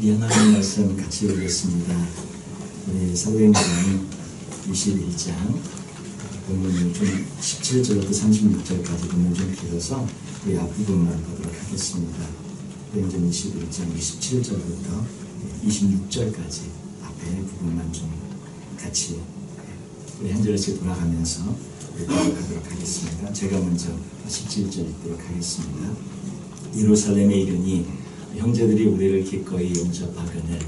우리 하나님 말씀 같이 읽겠습니다. 우리 사도행전 21장 본문을 좀 17절부터 36절까지 본문 좀 길어서 우리 앞부분만 보도록 하겠습니다. 사도행전 21장 27절부터 26절까지 앞에 부분만 좀 같이 우리 한 절씩 돌아가면서 읽도록 하겠습니다. 제가 먼저 17절 읽도록 하겠습니다. 예루살렘에 이르니 형제들이 우리를 기꺼이 용접하거늘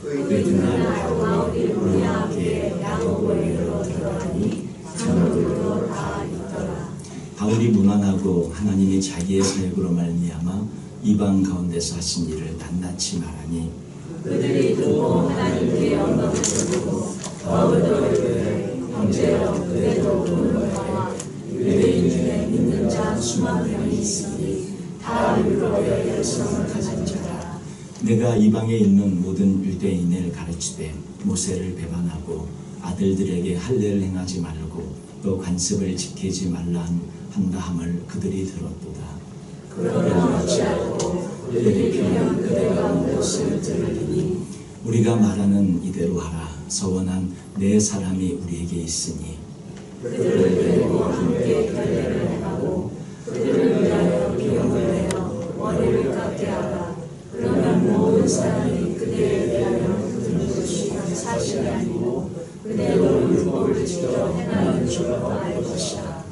그들날 우리 함께 야고보에게로 들어가니 저들도 다 있더라. 바울이 무난하고 하나님이 자기의 사역으로 말미암아 이방 가운데서 하신 일을 낱낱이 말하니 그들이 듣고 하나님께 영광을 돌리고 바울도 이르되 형제여 그대도 보는 바에 유대인 중에 믿는 자 수만 명이 있으니 다 율법의 열성을 가진 자라. 내가 이방에 있는 모든 유대인을 가르치되 모세를 배반하고 아들들에게 할례를 행하지 말고 또 관습을 지키지 말라 한다 함을 그들이 들었도다. 그러나 어찌하고 그들이 필요한 그대 가운데 것을 들으리니 우리가 말하는 이대로 하라. 서원한 네 사람이 우리에게 있으니 그들을 데리고 함께 할례를 행하고 그들을 위하여 비용을 내어 머리를 깎게 하라. 그러면 모든 사람이 그대에 대하여 듣는 것이 사실이 아니고 그대로 율법을 지켜 행하는 줄로 알 것이다.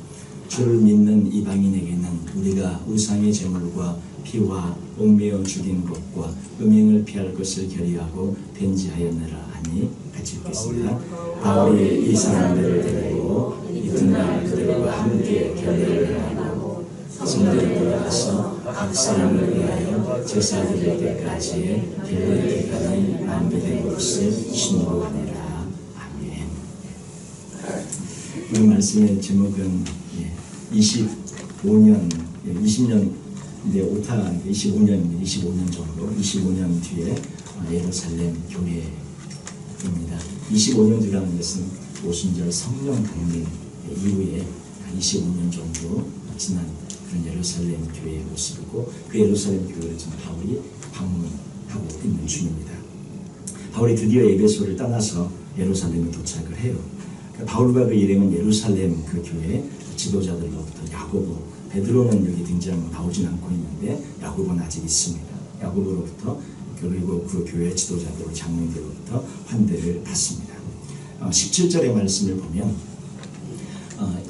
주를 믿는 이방인에게는 우리가 우상의 제물과 피와 옥매어 죽인 것과 음행을 피할 것을 결의하고 변지하였느라 하니 같이 읽겠습니다. 바울이 이 사람들을 데리고 이튿날 그들과 함께 결례를 행하고 성전에 들어가서 각 사람을 위하여 제사 드릴 때까지의 결례 기간이 만료된 것을 신고하니라. 아멘. 이 말씀의 제목은 20년 이제 오타 25년 정도 25년 뒤에 예루살렘 교회입니다. 25년 뒤라는 것은 오순절 성령 강림 이후에 25년 정도 지난 그런 예루살렘 교회의 모습이고 그 예루살렘 교회를 지금 바울이 방문하고 있는 중입니다. 바울이 드디어 에베소를 떠나서 예루살렘에 도착을 해요. 바울과 그 일행은 예루살렘 그 교회 지도자들로부터 야고보, 베드로는 여기 등장 나오진 않고 있는데 야고보는 아직 있습니다. 야고보로부터 그리고 그 교회 지도자들, 장로들로부터 환대를 받습니다. 17절의 말씀을 보면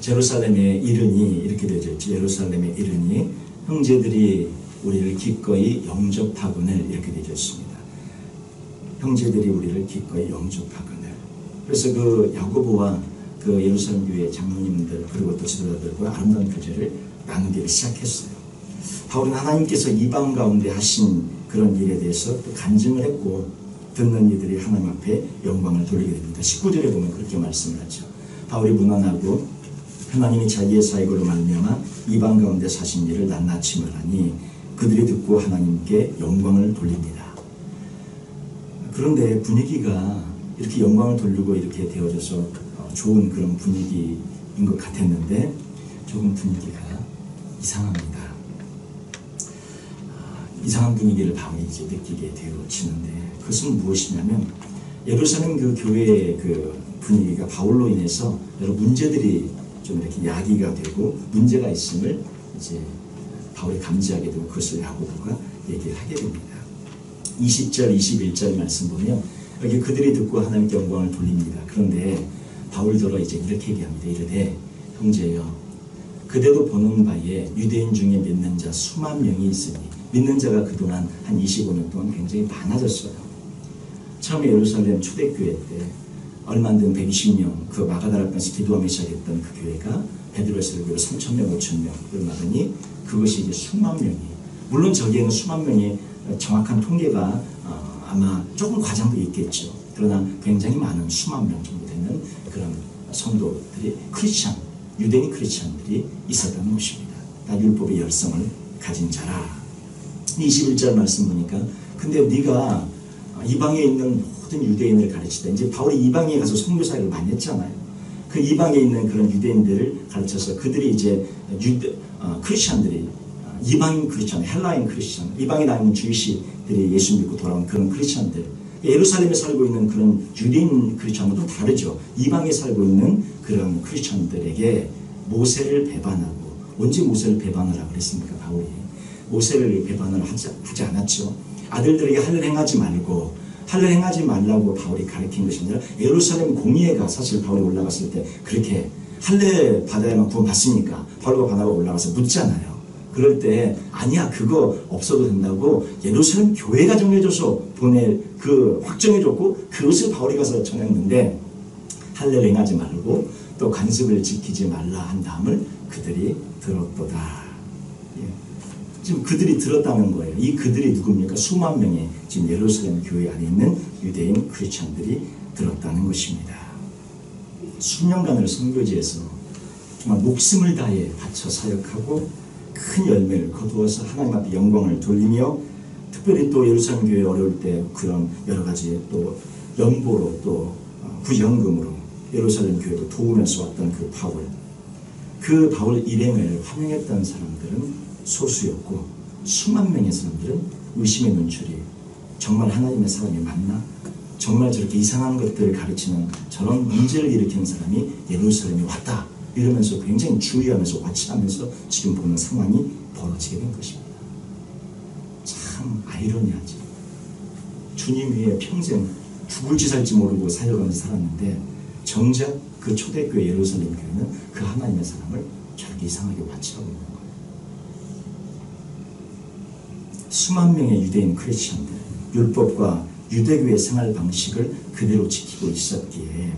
제루살렘에 이르니 이렇게 되죠. 예루살렘에 이르니 형제들이 우리를 기꺼이 영접하거늘 이렇게 되어 있습니다. 형제들이 우리를 기꺼이 영접하거늘. 그래서 그 야고보와 그 예루살렘 교회 장로님들 그리고 또 지도자들과 아름다운 교제를 나누기를 시작했어요. 바울은 하나님께서 이방 가운데 하신 그런 일에 대해서 또 간증을 했고 듣는 이들이 하나님 앞에 영광을 돌리게 됩니다. 19절에 보면 그렇게 말씀을 하죠. 바울이 무난하고 하나님이 자기의 사역으로 말미암아 이방 가운데 사신 일을 낱낱이 말하니 그들이 듣고 하나님께 영광을 돌립니다. 그런데 분위기가 이렇게 영광을 돌리고 이렇게 되어져서 좋은 그런 분위기인 것 같았는데 조금 분위기가 이상합니다. 이상한 분위기를 바울이 이제 느끼게 되어지는데 그것은 무엇이냐면 예루살렘 그 교회의 그 분위기가 바울로 인해서 여러 문제들이 좀 이렇게 야기가 되고 문제가 있음을 이제 바울이 감지하게 되고 그것을 야고보가 얘기를 하게 됩니다. 20절, 21절 말씀 보면 여기 그들이 듣고 하나님께 영광을 돌립니다. 그런데 바울더러 이제 이렇게 얘기합니다. 이르되 형제여 그대도 보는 바에 유대인 중에 믿는 자 수만 명이 있으니 믿는 자가 그동안 한 25년 동안 굉장히 많아졌어요. 처음에 예루살렘 초대교회 때 얼마 안 된 120명 그 마가다락방에서 기도하며 시작했던 그 교회가 베드로의 설교로 3,000명, 5,000명을 말하니 그것이 이제 수만 명이 물론 저기에는 수만 명이 정확한 통계가 아마 조금 과장도 있겠죠. 그러나 굉장히 많은 수만 명 정도 되는 그런 성도들이 유대인 크리스찬들이 있었다는 것입니다. 다 율법의 열성을 가진 자라. 21절 말씀 보니까 근데 네가 이방에 있는 모든 유대인을 가르치다. 이제 바울이 이방에 가서 선교사역을 많이 했잖아요. 그 이방에 있는 그런 유대인들을 가르쳐서 그들이 이제 크리스찬들이 이방인 크리스천, 헬라인 크리스천, 이방인 아닌 주이시들이 예수 믿고 돌아온 그런 크리스천들, 예루살렘에 살고 있는 그런 유대인 크리스천과도 다르죠. 이방에 살고 있는 그런 크리스천들에게 모세를 배반하고, 언제 모세를 배반하라고 그랬습니까? 바울이 모세를 배반을 하지 않았죠. 아들들에게 할례 행하지 말고, 할례 행하지 말라고 바울이 가르친 것이 아니라 예루살렘 공의회가 사실 바울이 올라갔을 때 그렇게 할례 받아야만 구원 받습니까? 바울과 바나바가 올라가서 묻잖아요. 그럴 때 아니야, 그거 없어도 된다고 예루살렘 교회가 정해줘서 확정해줬고, 그것을 바울이 가서 전했는데 할례를 행하지 말고 또 관습을 지키지 말라 한 다음을 그들이 들었도다. 지금 그들이 들었다는 거예요. 이 그들이 누굽니까? 수만 명의 지금 예루살렘 교회 안에 있는 유대인 크리스천들이 들었다는 것입니다. 수년간을 선교지에서 정말 목숨을 다해 바쳐 사역하고 큰 열매를 거두어서 하나님 앞에 영광을 돌리며, 특별히 또 예루살렘 교회 어려울 때 그런 여러 가지 또 연보로 또 구연금으로 예루살렘 교회를 도우면서 왔던 그 바울 일행을 환영했던 사람들은 소수였고, 수만 명의 사람들은 의심의 눈초리, 정말 하나님의 사람이 맞나? 정말 저렇게 이상한 것들을 가르치는 저런 문제를 일으키는 사람이 예루살렘에 왔다, 이러면서 굉장히 주의하면서 와치하면서 지금 보는 상황이 벌어지게 된 것입니다. 참 아이러니하죠. 주님 위에 평생 죽을지 살지 모르고 살아가면서 살았는데 정작 그 초대교회 예루살렘 교회는 그 하나님의 사람을 저렇게 이상하게 와치하고 있는 거예요. 수만 명의 유대인 크리스천들, 율법과 유대교의 생활 방식을 그대로 지키고 있었기에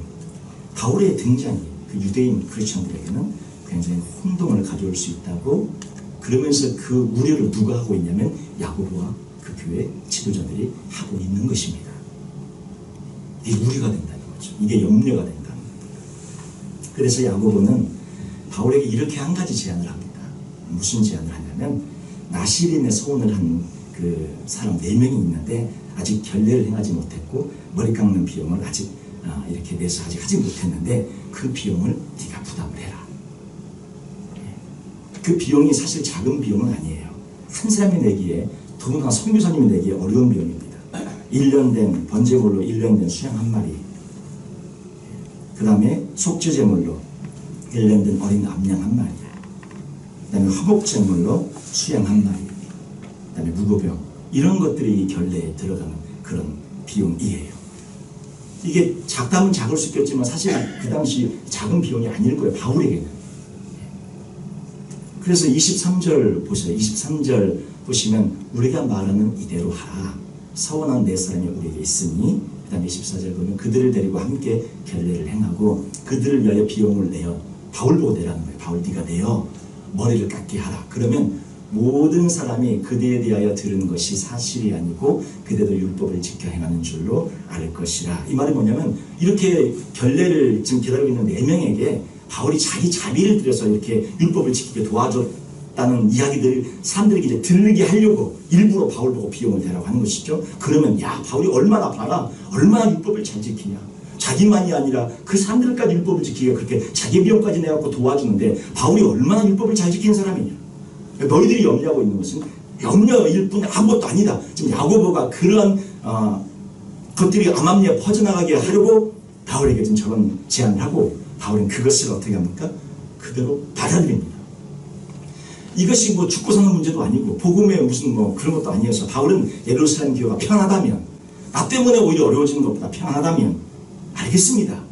바울의 등장이 그 유대인 크리스천들에게는 굉장히 혼동을 가져올 수 있다고, 그러면서 그 우려를 누가 하고 있냐면 야고보와 그 교회 지도자들이 하고 있는 것입니다. 이게 우려가 된다는 거죠. 이게 염려가 된다는 거예요. 그래서 야고보는 바울에게 이렇게 한 가지 제안을 합니다. 무슨 제안을 하냐면, 나시린의 서원을 한 그 사람 4명이 있는데 아직 결례를 행하지 못했고 머리 깎는 비용을 아직 이렇게 내서 아직 하지 못했는데 그 비용을 네가 부담을 해라. 그 비용이 사실 작은 비용은 아니에요. 한 사람이 내기에, 더구나 선교사님이 내기에 어려운 비용입니다. 1년 된 번제물로 1년 된 수양 한 마리, 그 다음에 속죄제물로 1년 된 어린 암양 한 마리, 그 다음에 화목제물로 수양 한 마리, 그 다음에 무고병, 이런 것들이 이 결례에 들어가는 그런 비용이에요. 이게 작다면 작을 수 있겠지만 사실 그 당시 작은 비용이 아닐 거예요, 바울에게는. 그래서 23절 보세요. 23절 보시면 우리가 말하는 이대로 하라. 서원한 4사람이 우리에게 있으니, 그 다음에 24절 보면 그들을 데리고 함께 결례를 행하고 그들을 위하여 비용을 내어, 바울 보고 내라는 거예요. 바울 네가 내어 머리를 깎게 하라. 그러면 모든 사람이 그대에 대하여 들은 것이 사실이 아니고 그대도 율법을 지켜 행하는 줄로 알 것이라. 이 말이 뭐냐면, 이렇게 결례를 지금 기다리고 있는 4명에게 바울이 자기 자비를 들여서 이렇게 율법을 지키게 도와줬다는 이야기들을 사람들에게 이제 들리게 하려고 일부러 바울 보고 비용을 대라고 하는 것이죠. 그러면 야, 바울이 얼마나 봐라, 얼마나 율법을 잘 지키냐. 자기만이 아니라 그 사람들까지 율법을 지키게 그렇게 자기 비용까지 내갖고 도와주는데 바울이 얼마나 율법을 잘 지키는 사람이냐. 너희들이 염려하고 있는 것은 염려일 뿐 아무것도 아니다. 지금 야고보가 그런 것들이 암암리에 퍼져나가게 하려고 바울에게 지금 저런 제안을 하고, 바울은 그것을 어떻게 합니까? 그대로 받아들입니다. 이것이 뭐 죽고 사는 문제도 아니고 복음의 무슨 뭐 그런 것도 아니어서, 바울은 예루살렘 교회가 편하다면, 나 때문에 오히려 어려워지는 것보다 편하다면 알겠습니다.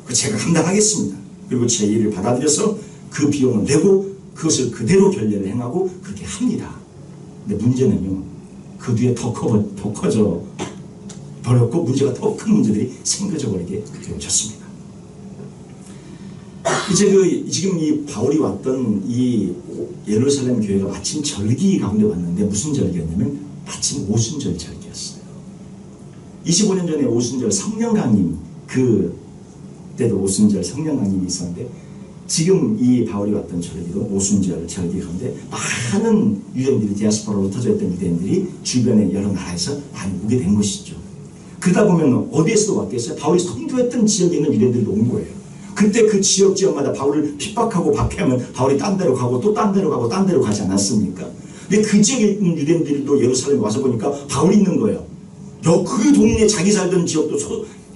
그 제가 감당하겠습니다. 그리고 제 일을 받아들여서 그 비용을 내고 그것을 그대로 결례를 행하고 그렇게 합니다. 근데 문제는요, 그 뒤에 더 커져 버렸고 문제가 더 큰 문제들이 생겨져 버리게 되어졌습니다. 이제 지금 이 바울이 왔던 이 예루살렘 교회가 마침 절기 가운데 왔는데, 무슨 절기였냐면 마침 오순절 절기였어요. 25년 전에 오순절 성령 강림, 그때도 오순절 성령 강림이 있었는데, 지금 이 바울이 왔던 절기도 오순절 절기 가운데 많은 유대인들이, 디아스포라로 흩어져 있던 유대인들이 주변의 여러 나라에서 많이 오게 된 것이죠. 그러다 보면 어디에서도 왔겠어요? 바울이 선교했던 지역에 있는 유대인들도 온 거예요. 그때 그 지역마다 바울을 핍박하고 박해하면 바울이 딴 데로 가고 또 딴 데로 가고 딴 데로 가지 않았습니까? 근데 그 지역에 있는 유대인들도 예루살렘에 와서 보니까 바울이 있는 거예요. 그 동네 자기 살던 지역도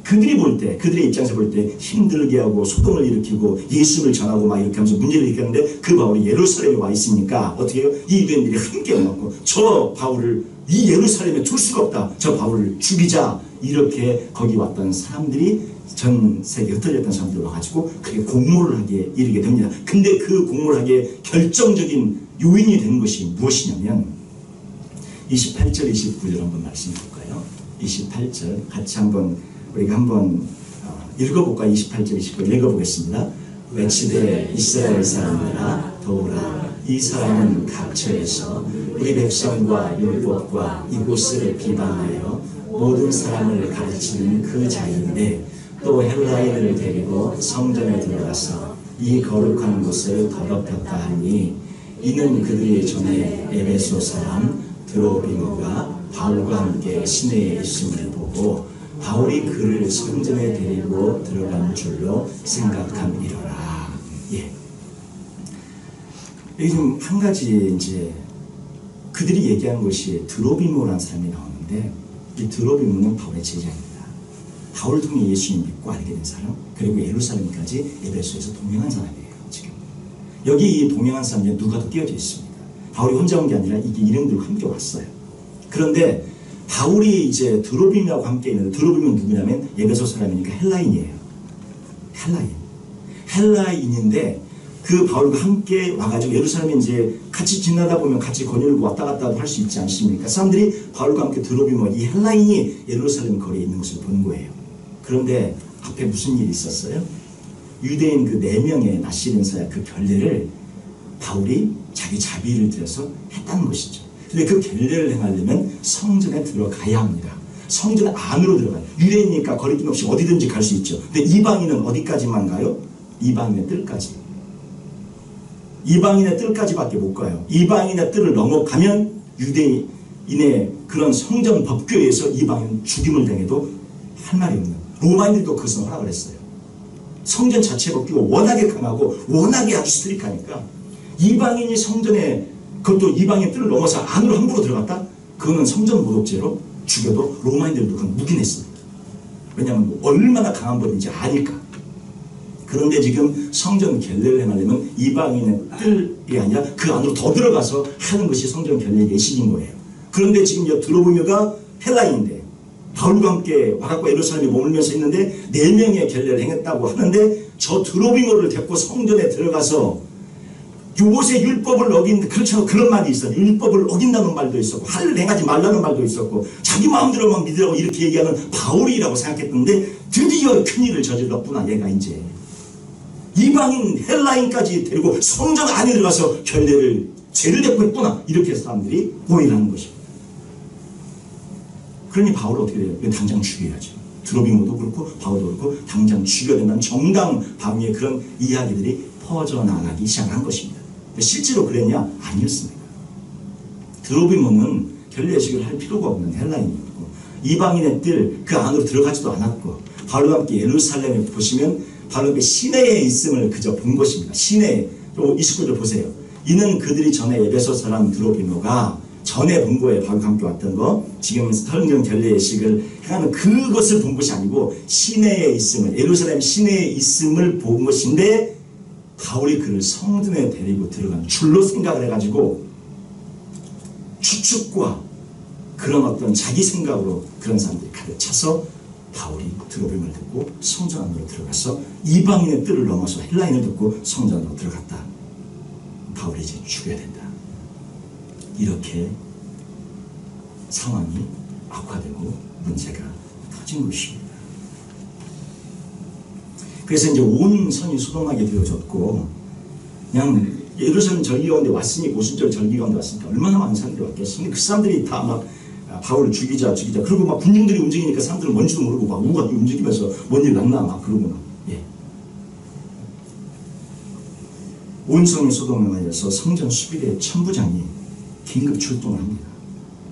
그들이 볼 때, 그들의 입장에서 볼 때 힘들게 하고 소동을 일으키고 예수를 전하고 막 이렇게 하면서 문제를 일으켰는데 그 바울이 예루살렘에 와 있으니까 어떻게 해요? 이 유대인들이 함께 와갖고 저 바울을 이 예루살렘에 둘 수가 없다. 저 바울을 죽이자. 이렇게 거기 왔던 사람들이 전 세계에 흩어졌던 사람들 와가지고 그게 공모를 하게 이르게 됩니다. 근데 그 공모를 하기에 결정적인 요인이 된 것이 무엇이냐면 28절 29절 한번 말씀해 볼까요? 28절 같이 우리가 한번 읽어볼까요? 28절 29절 읽어보겠습니다. 외치되 이스라엘 사람들아 도우라. 이 사람은 각처에서 우리 백성과 율법과 이곳을 비방하여 모든 사람을 가르치는 그 자인데 또 헬라인을 데리고 성전에 들어가서 이 거룩한 곳을 더럽혔다 하니 이는 그들이 전에 에베소 사람 드로비모가 바울과 함께 시내에 있음을 보고 바울이 그를 성전에 데리고 들어간 줄로 생각함이로라. 예. 여기 좀 한 가지 이제 그들이 얘기한 것이 드로비모라는 사람이 나오는데 이 드로비모는 바울의 제자입니다. 바울을 통해 예수님 믿고 알게 된 사람, 그리고 예루살렘까지 에베소에서 동행한 사람이에요. 지금 여기 이 동행한 사람 중에 누가 더 띄어져 있습니다. 바울이 혼자 온 게 아니라 이게 이름들과 함께 왔어요. 그런데 바울이 이제 드로비모하고 함께 있는데 드로비모는 누구냐면 에베소 사람이니까 헬라인이에요. 헬라인인데 그 바울과 함께 와가지고 예루살렘에 이제 같이 지나다 보면 같이 거닐고 왔다 갔다 할 수 있지 않습니까? 사람들이 바울과 함께 드로비모 이 헬라인이 예루살렘 거리에 있는 것을 본 거예요. 그런데 앞에 무슨 일이 있었어요? 유대인 그 4명의 나시린사야 그 결례를 바울이 자기 자비를 들여서 했다는 것이죠. 근데 그 결례를 행하려면 성전에 들어가야 합니다. 성전 안으로 들어가요. 유대인이니까 거리낌 없이 어디든지 갈 수 있죠. 근데 이방인은 어디까지만 가요? 이방인의 뜰까지. 이방인의 뜰까지밖에 못 가요. 이방인의 뜰을 넘어가면 유대인의 그런 성전 법궤에서 이방인 죽임을 당해도 할 말이 없는 로마인들도 그것을 허락을 했어요. 성전 자체 법규가 워낙에 강하고 워낙에 아주 스트릭하니까 이방인이 성전에 그것도 이방인 뜰을 넘어서 안으로 함부로 들어갔다? 그거는 성전 모독죄로 죽여도 로마인들도 그건 묵인했습니다. 왜냐하면 얼마나 강한 법인지 아니까. 그런데 지금 성전 결례를 행하려면 이방인의 뜰이 아니라 그 안으로 더 들어가서 하는 것이 성전 결례의 예식인 거예요. 그런데 지금 드로비모가 헬라인인데 바울과 함께 와갖고 예루살렘에 머물면서 있는데 4명의 결례를 행했다고 하는데 저 드로비모를 데리고 성전에 들어가서 요새 율법을 어긴 그렇죠. 그런 말이 있어요. 율법을 어긴다는 말도 있었고 할례를 행하지 말라는 말도 있었고 자기 마음대로만 믿으라고 이렇게 얘기하는 바울이라고 생각했는데 드디어 큰일을 저질렀구나. 얘가 이제 이방인 헬라인까지 데리고 성전 안에 들어가서 결례를 죄를 냈고 했구나. 이렇게 사람들이 오해를 하는 것입니다. 그러니 바울은 어떻게 돼요? 당장 죽여야죠. 드로비모도 그렇고 바울도 그렇고 당장 죽여야 된다는 정당 방위의 그런 이야기들이 퍼져나가기 시작한 것입니다. 실제로 그랬냐? 아니었습니다. 드로비모는 결례식을 할 필요가 없는 헬라인이었고 이방인의 뜰 그 안으로 들어가지도 않았고 바울과 함께 예루살렘에 보시면 바울과 함께 시내에 있음을 그저 본 것입니다. 시내에. 29절 보세요. 이는 그들이 전에 에베소 사람 드로비모가 전에 본 거에 바울과 함께 왔던 거 지금 성전 결례식을 행하는 그것을 본 것이 아니고 시내에 있음을 예루살렘 시내에 있음을 본 것인데 바울이 그를 성전에 데리고 들어간 줄로 생각을 해가지고 추측과 그런 어떤 자기 생각으로 그런 사람들이 가득 차서 바울이 드로비모를 듣고 성전 안으로 들어가서 이방인의 뜰을 넘어서 헬라인을 듣고 성전 안으로 들어갔다. 바울이 이제 죽여야 된다. 이렇게 상황이 악화되고 문제가 터진 것입니다. 그래서 이제 온 성이 소동하게 되어졌고 그냥 예루살렘 절기 가운데 왔으니 오순절 절기 가운데 왔으니까 얼마나 많은 사람들이 왔겠습니까? 그 사람들이 다 막 바울을 죽이자 그리고 막 군중들이 움직이니까 사람들은 뭔지도 모르고 막 우가 움직이면서 뭔 일 났나 막 그러고 막 예. 온 성이 소동을 하여서 성전 수비대 천부장이 긴급 출동을 합니다.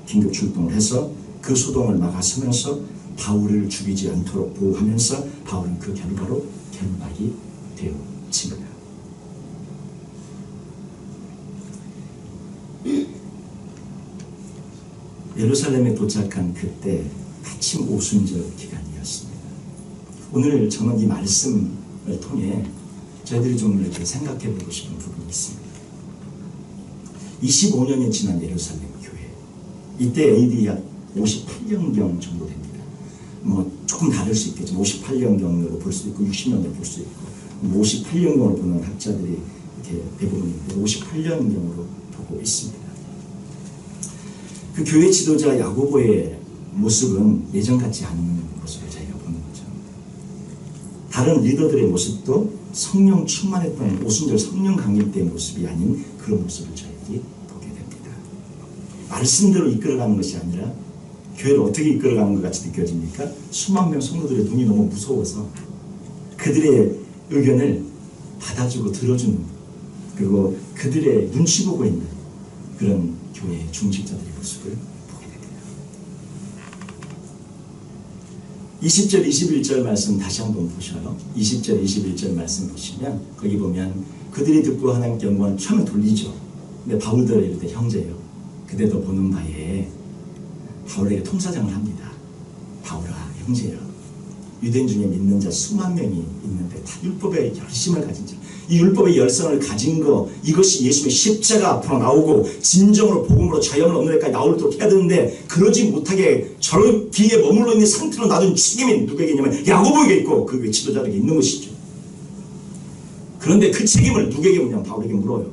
긴급 출동을 해서 그 소동을 막아서면서 바울을 죽이지 않도록 보호하면서 바울은 그 결과로 결박이 되어집니다. 예루살렘에 도착한 그때 마침 오순절 기간이었습니다. 오늘 저는 이 말씀을 통해 저희들이 좀 이렇게 생각해 보고 싶은 부분이 있습니다. 25년이 지난 예루살렘 교회, 이때 AD 약 58년경 정도 됩니다. 뭐 조금 다를 수 있겠지만 58년경으로 볼 수 있고 60년으로 볼 수 있고 58년경으로 보는 학자들이 이렇게 대부분인데 58년경으로 보고 있습니다. 그 교회 지도자 야고보의 모습은 예전 같지 않은 모습을 저희가 보는 거죠. 다른 리더들의 모습도 성령 충만했던 오순절 성령 강림 때의 모습이 아닌 그런 모습을 저희들이 보게 됩니다. 말씀대로 이끌어가는 것이 아니라 교회를 어떻게 이끌어가는 것 같이 느껴집니까? 수만 명 성도들의 눈이 너무 무서워서 그들의 의견을 받아주고 들어주는, 그리고 그들의 눈치 보고 있는 그런 교회의 중직자들의 모습을 보게 됩니다. 20절 21절 말씀 다시 한번 보셔요. 20절 21절 말씀 보시면 거기 보면 그들이 듣고 하나님께 영광을 처음에 돌리죠. 근데 바울들을 이럴 때 형제요, 그대도 보는 바에 바울에게 통사장을 합니다. 바울아 형제요, 유대인 중에 믿는 자 수만 명이 있는데 다 율법의 열심을 가진 자, 이 율법의 열성을 가진 거, 이것이 예수님의 십자가 앞으로 나오고 진정으로 복음으로 자연을 얻는 데까지 나오도록 해야 되는데 그러지 못하게 저런 뒤에 머물러 있는 상태로 놔둔 책임이 누구에게 있냐면 야고보에게 있고 그 위에 지도자에게 있는 것이죠. 그런데 그 책임을 누구에게 묻냐면 바울에게 물어요.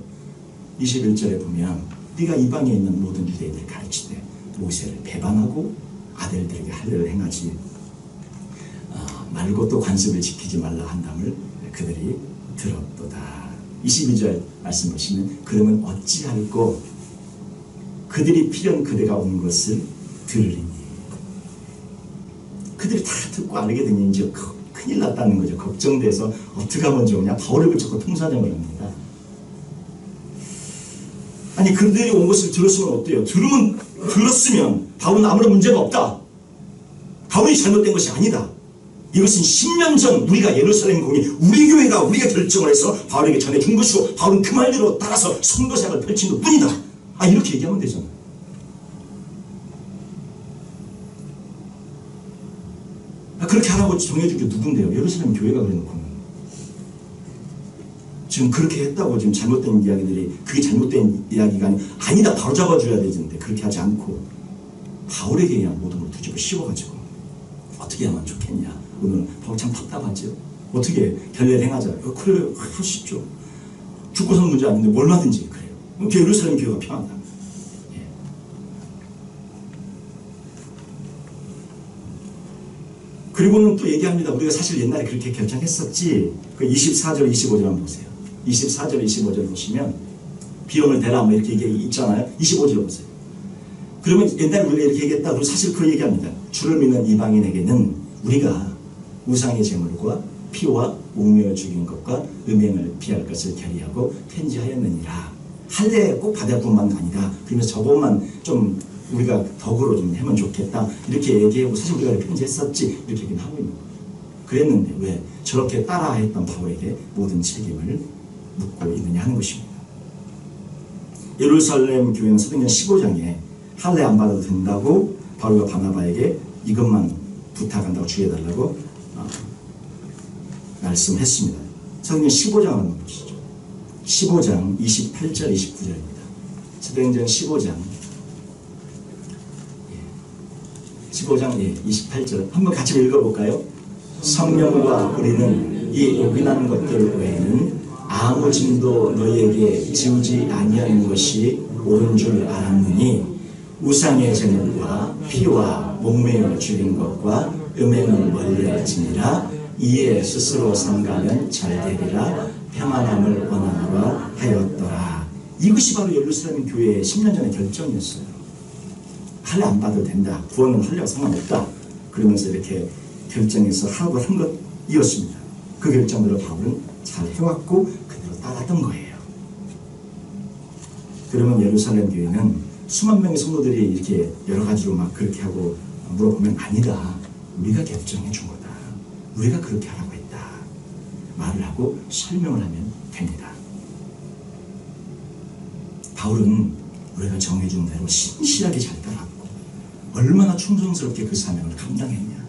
21절에 보면 네가 이방에 있는 모든 유대인을 가르치되 모세를 배반하고 아들들에게 할례를 행하지 말고 또 관습을 지키지 말라 한담을 그들이 들었도다. 22절 말씀 보시면 그러면 어찌할꼬 그들이 필연 그대가 온 것을 들으리니. 그들이 다 듣고 알게 되니 이제 큰일 났다는 거죠. 걱정돼서 어떻게 하면 좋으냐, 바울을 붙잡고 통사장을 합니다. 아니 그들이 온 것을 들었으면 어때요? 들었으면 바울은 아무런 문제가 없다. 바울이 잘못된 것이 아니다. 이것은 10년 전 우리가 예루살렘 공의 우리 교회가 우리가 결정을 해서 바울에게 전해준 것이고 바울은 그 말대로 따라서 선교사역을 펼친 것 뿐이다. 이렇게 얘기하면 되잖아요. 그렇게 하라고 정해준 게 누군데요? 예루살렘 교회가 그래놓고는. 지금 그렇게 했다고 지금 잘못된 이야기들이, 그게 잘못된 이야기가 아니다 바로 잡아줘야 되는데 그렇게 하지 않고 바울에게 그냥 모든 걸 뒤집어 씌워가지고 어떻게 하면 좋겠냐. 오늘 바울 참 답답하죠. 어떻게 결례를 행하자. 그래요. 하시죠. 죽고선 문제 아닌데 얼마든지 그래요. 예루살렘 교회가 편하다. 예. 그리고는 또 얘기합니다. 우리가 사실 옛날에 그렇게 결정했었지. 그 24절 25절 한번 보세요. 24절 25절 보시면 비용을 대라 뭐 이렇게 얘기 있잖아요. 25절 보세요. 그러면 옛날에 우리가 이렇게 얘기했다. 그리고 사실 그 얘기합니다. 주를 믿는 이방인에게는 우리가 우상의 제물과 피와 옥매어 죽인 것과 음행을 피할 것을 결의하고 편지하였느니라. 할례 꼭 받을 뿐만 아니라 그러면서 저것만 좀 우리가 덕으로 좀 하면 좋겠다 이렇게 얘기하고 사실 우리가 편지했었지 이렇게 얘기는 하고 있는 거예요. 그랬는데 왜 저렇게 따라했던 바울에게 모든 책임을 묻고 있느냐 하는 것입니다. 예루살렘 교회는 사도행전 15장에 할례 안 받아도 된다고 바울과 바나바에게 이것만 부탁한다고 주의해달라고 말씀했습니다. 사도행전 15장 한번 보시죠. 15장 28절 29절입니다. 사도행전 15장 28절 한번 같이 읽어볼까요? 성령과 우리는 이 요긴한 것들 외에는 아무 짐도 너희에게 지우지 아니하는 것이 옳은 줄 알았느니 우상의 제물과 피와 목매어 죽인 것과 음행을 멀리할지니라. 이에 스스로 삼가면 잘되리라. 평안함을 원하노라 하였더라. 이것이 바로 예루살렘 교회의 10년 전의 결정이었어요. 할례 안 받아도 된다. 구원은 할례와 상관없다. 그러면서 이렇게 결정해서 하고 한 것이었습니다. 그 결정대로 바울은 잘 해왔고 그대로 따랐던 거예요. 그러면 예루살렘 교회는 수만 명의 성도들이 이렇게 여러 가지로 막 그렇게 하고 물어보면 아니다. 우리가 결정해 준 거다. 우리가 그렇게 하라고 했다. 말을 하고 설명을 하면 됩니다. 바울은 우리가 정해준 대로 신실하게 잘 따랐고 얼마나 충성스럽게 그 사명을 감당했냐.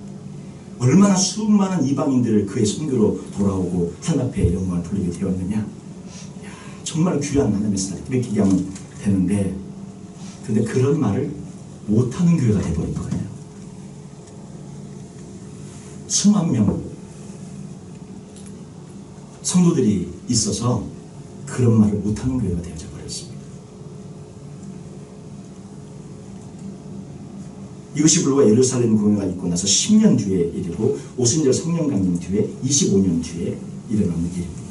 얼마나 수많은 이방인들을 그의 선교로 돌아오고 하나님 앞에 영광을 돌리게 되었느냐. 야, 정말 귀한 하나님의 사랑, 이렇게 얘기하면 되는데, 근데 그런 말을 못하는 교회가 돼버린 거예요. 수만 명 성도들이 있어서 그런 말을 못하는 교회가 되어져 버렸습니다. 이것이 불과 예루살렘 공회가 있고 나서 10년 뒤에 일이고 오순절 성령 강림 뒤에 25년 뒤에 일어나는 일입니다.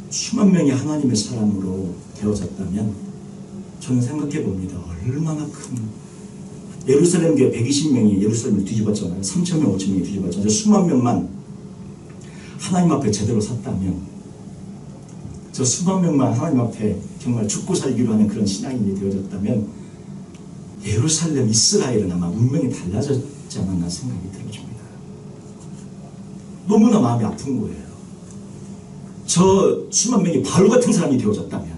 수만 명이 하나님의 사람으로 되어졌다면 저는 생각해 봅니다. 얼마나 큰 예루살렘 교회 120명이 예루살렘을 뒤집었잖아요. 3,000명, 5,000명이 뒤집었잖아요. 수만 명만 하나님 앞에 제대로 섰다면, 저 수만 명만 하나님 앞에 정말 죽고 살기로 하는 그런 신앙인이 되어졌다면 예루살렘, 이스라엘은 아마 운명이 달라졌지 않았나 생각이 들어집니다. 너무나 마음이 아픈 거예요. 저 수만 명이 바울 같은 사람이 되어졌다면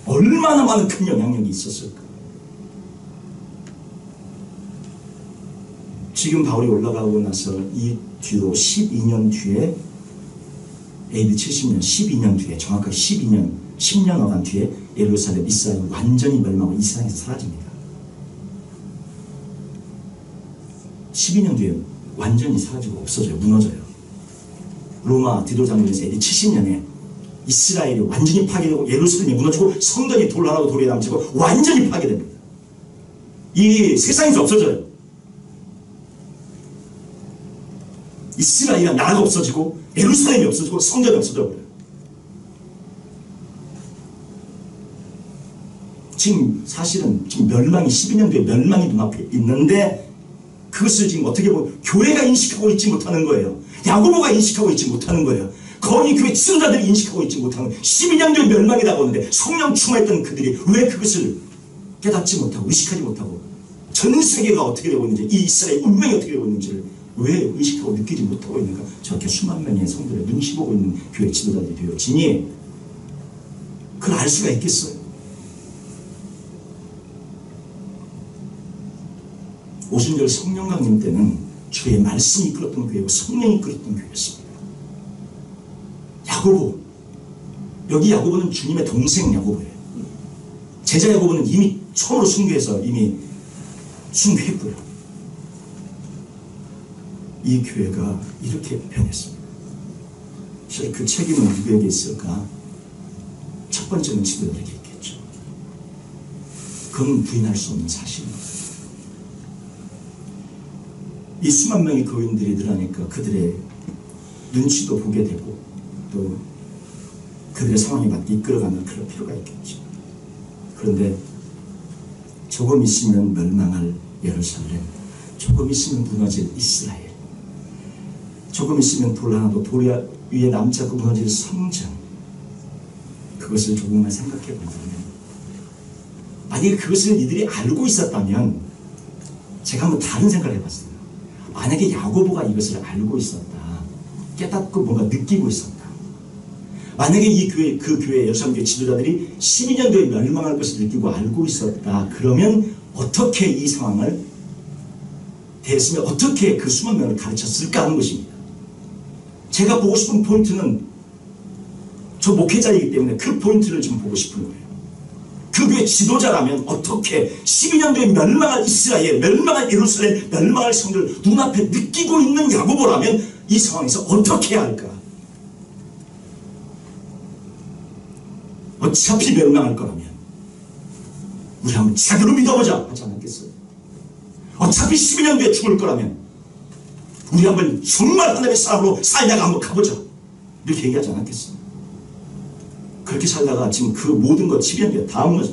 얼마나 많은 큰 영향력이 있었을까. 지금 바울이 올라가고 나서 이 뒤로 12년 뒤에 AD 70년 12년 뒤에 정확하게 12년 10년 어간 뒤에 예루살렘, 이스라엘 완전히 멸망하고 이 세상에서 사라집니다. 12년 뒤에 완전히 사라지고 없어져요. 무너져요. 로마 디도장군에서 AD 70년에 이스라엘이 완전히 파괴되고 예루살렘이 무너지고 성전이 돌 하나도 돌에 남지고 완전히 파괴됩니다. 이 세상에서 없어져요. 이스라엘이란 나라가 없어지고 예루살렘이 없어지고 성전이 없어져버려요. 지금 사실은 지금 멸망이 12년 뒤에 멸망이 눈앞에 있는데 그것을 지금 어떻게 보면 교회가 인식하고 있지 못하는 거예요. 야고보가 인식하고 있지 못하는 거예요. 거의 교회 지도자들이 인식하고 있지 못하는 거예요. 12년 뒤에 멸망이 다가오는데 성령 충만했던 그들이 왜 그것을 깨닫지 못하고 의식하지 못하고 전 세계가 어떻게 되고 있는지, 이 이스라엘 운명이 어떻게 되고 있는지를 왜 의식하고 느끼지 못하고 있는가. 저렇게 수만 명의 성도를 눈치 보고 있는 교회 지도자들이 되어지니 그걸 알 수가 있겠어요. 오순절 성령 강림 때는 주의 말씀이 이끌었던 교회고 성령이 이끌었던 교회였습니다. 야고보, 여기 야고보는 주님의 동생 야고보예요. 제자 야고보는 이미 처음으로 순교해서 이미 순교했고요. 이 교회가 이렇게 변했습니다. 사실 그 책임은 누구에게 있을까? 첫 번째는 지도자에게 있겠죠. 그건 부인할 수 없는 사실입니다. 이 수만 명의 교인들이 늘어나니까 그들의 눈치도 보게 되고 또 그들의 상황에 맞게 이끌어가는 그런 필요가 있겠죠. 그런데 조금 있으면 멸망할 예루살렘, 조금 있으면 무너질 이스라엘, 조금 있으면 돌 하나도 돌 위에 남지 않고 무너질 성전, 그것을 조금만 생각해 본다면, 만약에 그것을 이들이 알고 있었다면, 제가 한번 다른 생각을 해봤어요. 만약에 야고보가 이것을 알고 있었다, 깨닫고 뭔가 느끼고 있었다, 만약에 이 교회, 그 교회 예루살렘 교회 지도자들이 12년 뒤에 멸망할 것을 느끼고 알고 있었다, 그러면 어떻게 이 상황을 대했으면 어떻게 그 수만 명을 가르쳤을까 하는 것입니다. 제가 보고 싶은 포인트는, 저 목회자이기 때문에 그 포인트를 좀 보고 싶은 거예요. 그 교회 지도자라면 어떻게 12년 뒤에 멸망할 이스라엘, 멸망할 예루살렘, 멸망할 성들을 눈앞에 느끼고 있는 야고보라면 이 상황에서 어떻게 해야 할까? 어차피 멸망할 거라면 우리 한번 제대로 믿어보자 하지 않았겠어요? 어차피 12년 뒤에 죽을 거라면 우리 한번 정말 하나님의 사람으로 살다가 한번 가보자, 이렇게 얘기하지 않았겠어요? 그렇게 살다가 지금 그 모든 것 12년 뒤에 다 무너져.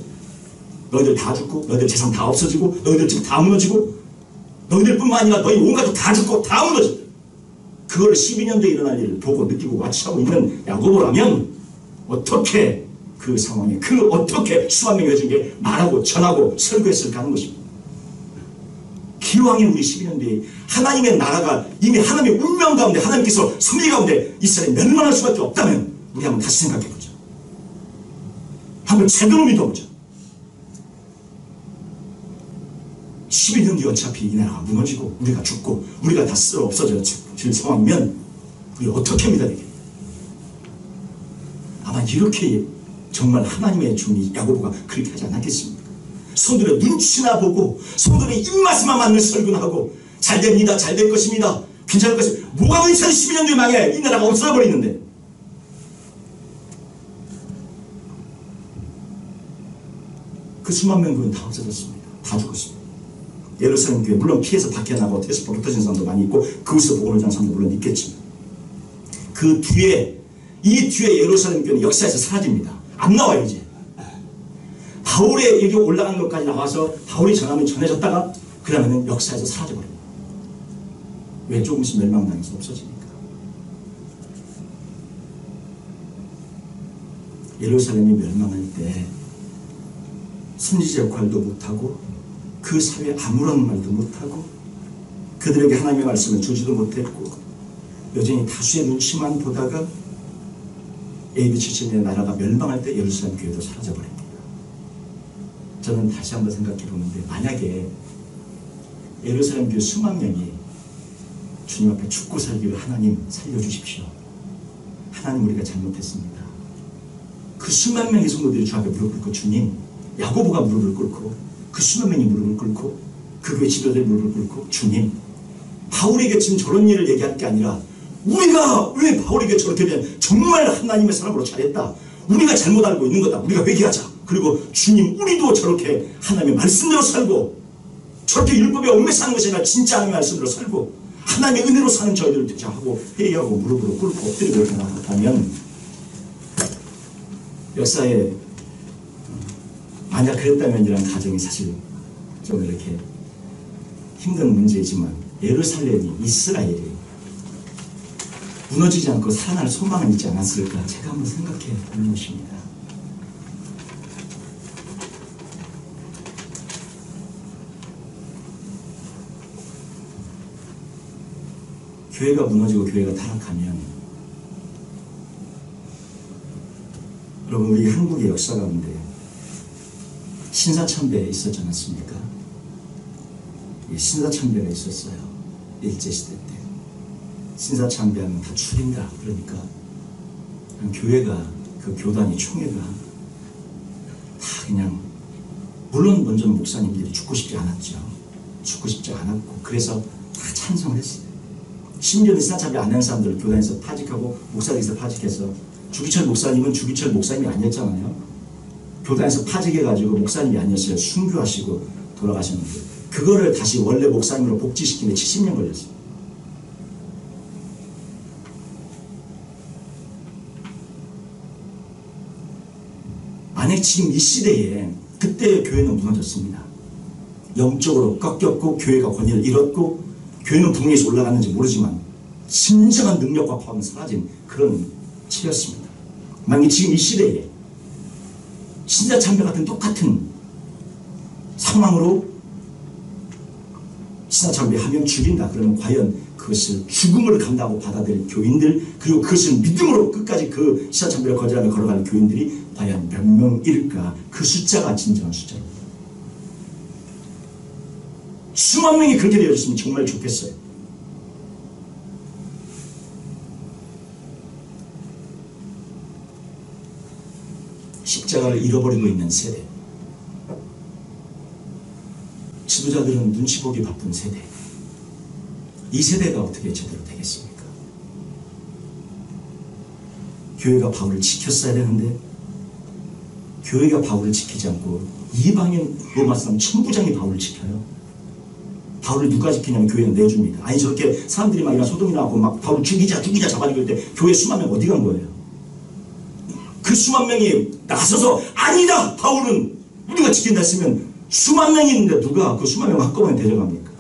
너희들 다 죽고, 너희들 재산 다 없어지고, 너희들 지금 다 무너지고, 너희들 뿐만 아니라 너희 온 가족 다 죽고 다 무너져. 그걸 12년 뒤에 일어날 일을 보고 느끼고 와치하고 있는 야고보라면 어떻게 그 상황에 어떻게 수만 명이 해준 게 말하고 전하고 설교했을까 하는 것입니다. 기왕에 우리 12년 뒤에 하나님의 나라가 이미 하나님의 운명 가운데, 하나님께서 섭리 가운데 이스라엘이 멸망할 수밖에 없다면 우리 한번 다시 생각해보자. 한번 제대로 믿어보자. 12년 뒤에 어차피 이 나라가 무너지고 우리가 죽고 우리가 다 없어질 상황이면 우리 어떻게 믿어야 되겠냐. 아마 이렇게 정말 하나님의 종이 야고보가 그렇게 하지 않았겠습니까? 성도의 눈치나 보고 성도의 입맛에만 맞는 설교나 하고 잘 됩니다, 잘 될 것입니다, 괜찮을 것입니다. 뭐가 2012년 뒤에 망해? 이 나라가 없어버리는데. 그 수만 명 그건 다 없어졌습니다. 다 죽었습니다. 예루살렘 교회 물론 피해서 밖에 나가고 테스파 붙어진 사람도 많이 있고 그곳에서 복음을 전하는 사람도 물론 있겠지만 그 뒤에 이 뒤에 예루살렘 교회는 역사에서 사라집니다. 안 나와요 이제. 바울의 여기 올라가는 것까지 나와서 바울이 전하면 전해졌다가 그 다음에는 역사에서 사라져버립니다. 왜? 조금 있으면 멸망당해서 없어지니까. 예루살렘이 멸망할 때 선지자 역할도 못하고 그 사회에 아무런 말도 못하고 그들에게 하나님의 말씀을 주지도 못했고 여전히 다수의 눈치만 보다가 AD 70년의 나라가 멸망할 때 예루살렘 교회도 사라져버립니다. 저는 다시 한번 생각해 보는데 만약에 예루살렘 교회 수만 명이 주님 앞에 죽고 살기를 하나님 살려주십시오. 하나님 우리가 잘못했습니다. 그 수만 명의 성도들이 주 앞에 무릎을 꿇고 주님, 야고보가 무릎을 꿇고 그 수만 명이 무릎을 꿇고 그 교회 지도자들이 무릎을 꿇고 주님, 바울에게 지금 저런 일을 얘기할 게 아니라 우리가 왜 바울에게 저렇게 된 정말 하나님의 사람으로 잘했다. 우리가 잘못 알고 있는 거다. 우리가 회개하자. 그리고 주님 우리도 저렇게 하나님의 말씀대로 살고 저렇게 율법에 얽매 사는 것이 아니라 진짜 하나님의 말씀대로 살고 하나님의 은혜로 사는 저희들을 대처하고 회개하고 무릎으로 꿇고 엎드리고 이렇게 나갔다면 역사에 만약 그랬다면이라는 가정이 사실 좀 이렇게 힘든 문제이지만 예루살렘이 이스라엘이 무너지지 않고 살아날 소망은 있지 않았을까 제가 한번 생각해 보는 것입니다. 교회가 무너지고 교회가 타락하면 여러분 우리 한국의 역사 가운데 신사참배 있었지 않았습니까? 신사참배가 있었어요. 일제시대 때. 신사참배하면 다 죽인다. 그러니까 교회가 그 교단이 총회가 다 그냥 물론 먼저 목사님들이 죽고 싶지 않았죠. 죽고 싶지 않았고 그래서 다 찬성을 했어요. 심지어 신사참배 안 하는 사람들을 교단에서 파직하고 목사들에서 파직해서 주기철 목사님은 주기철 목사님이 아니었잖아요. 교단에서 파직해가지고 목사님이 아니었어요. 순교하시고 돌아가셨는데 그거를 다시 원래 목사님으로 복지시키는데 70년 걸렸어요. 만약 지금 이 시대에 그때의 교회는 무너졌습니다. 영적으로 꺾였고 교회가 권위를 잃었고 교회는 붕괴에서 올라갔는지 모르지만 진정한 능력과 파워는 사라진 그런 시대였습니다. 만약 지금 이 시대에 신사참배 같은 똑같은 상황으로 신사참배하면 죽인다. 그러면 과연 그것을 죽음을 간다고 받아들일 교인들 그리고 그것을 믿음으로 끝까지 그 신사참배를 거절하며 걸어가는 교인들이 과연 몇 명일까? 그 숫자가 진정한 숫자입니다. 수만 명이 그렇게 되어졌으면 정말 좋겠어요. 십자가를 잃어버리고 있는 세대, 지도자들은 눈치 보기 바쁜 세대, 이 세대가 어떻게 제대로 되겠습니까? 교회가 바울을 지켰어야 되는데 교회가 바울을 지키지 않고 이방인 로마 사람 천부장이 바울을 지켜요. 바울을 누가 지키냐면 교회는 내줍니다. 아니 저렇게 사람들이 막 이런 소동이 나고 막 바울 죽이자 잡아주고 할 때 교회 수만 명 어디 간 거예요? 그 수만 명이 나서서 아니다 바울은 우리가 지킨다 했으면 수만 명이 있는데 누가 그 수만 명 한꺼번에 데려갑니까?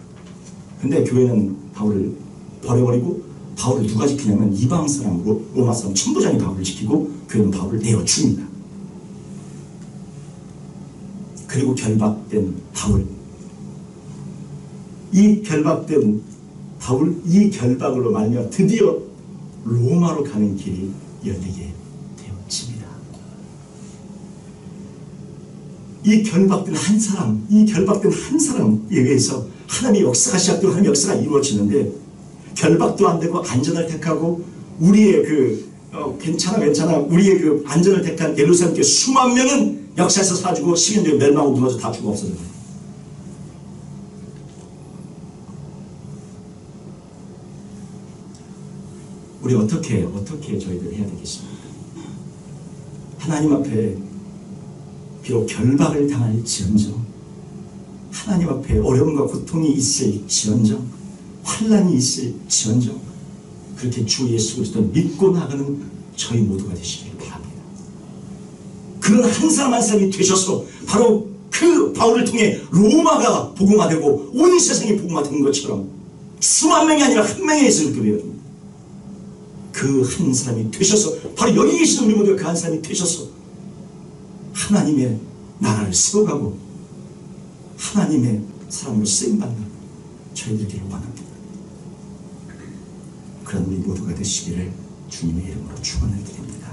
근데 교회는 바울을 버려버리고 바울을 누가 지키냐면 이방 사람 로마 사람 천부장이 바울을 지키고 교회는 바울을 내어줍니다. 그리고 결박된 바울, 이 결박된 바울, 이 결박으로 말미암아 드디어 로마로 가는 길이 열리게 되어집니다. 이 결박된 한 사람, 이 결박된 한 사람에 의해서 하나님의 역사가 시작되고 하나님의 역사가 이루어지는데, 결박도 안 되고 안전을 택하고 우리의 괜찮아 우리의 그 안전을 택한 예루살렘 교회 수만 명은 역사에서 사라지고 시민들이 멸망하고 무너져 다 죽어 없어져요. 우리 어떻게 저희들 해야 되겠습니까? 하나님 앞에 비록 결박을 당할지언정, 하나님 앞에 어려움과 고통이 있을지언정, 환난이 있을지언정, 그렇게 주 예수 그리스도를 믿고 나가는 저희 모두가 되시길 바랍니다. 그런 한 사람 한 사람이 되셔서 바로 그 바울을 통해 로마가 복음화되고 온 세상이 복음화된 것처럼 수만 명이 아니라 한 명에 있을 거예요. 그 한 사람이 되셔서 바로 여기 계신 우리 모두가 그 한 사람이 되셔서 하나님의 나라를 세워가고 하나님의 사람으로 쓰임받는 저희들 되길 원합니다. 그런 우리 모두가 되시기를 주님의 이름으로 축원을 드립니다.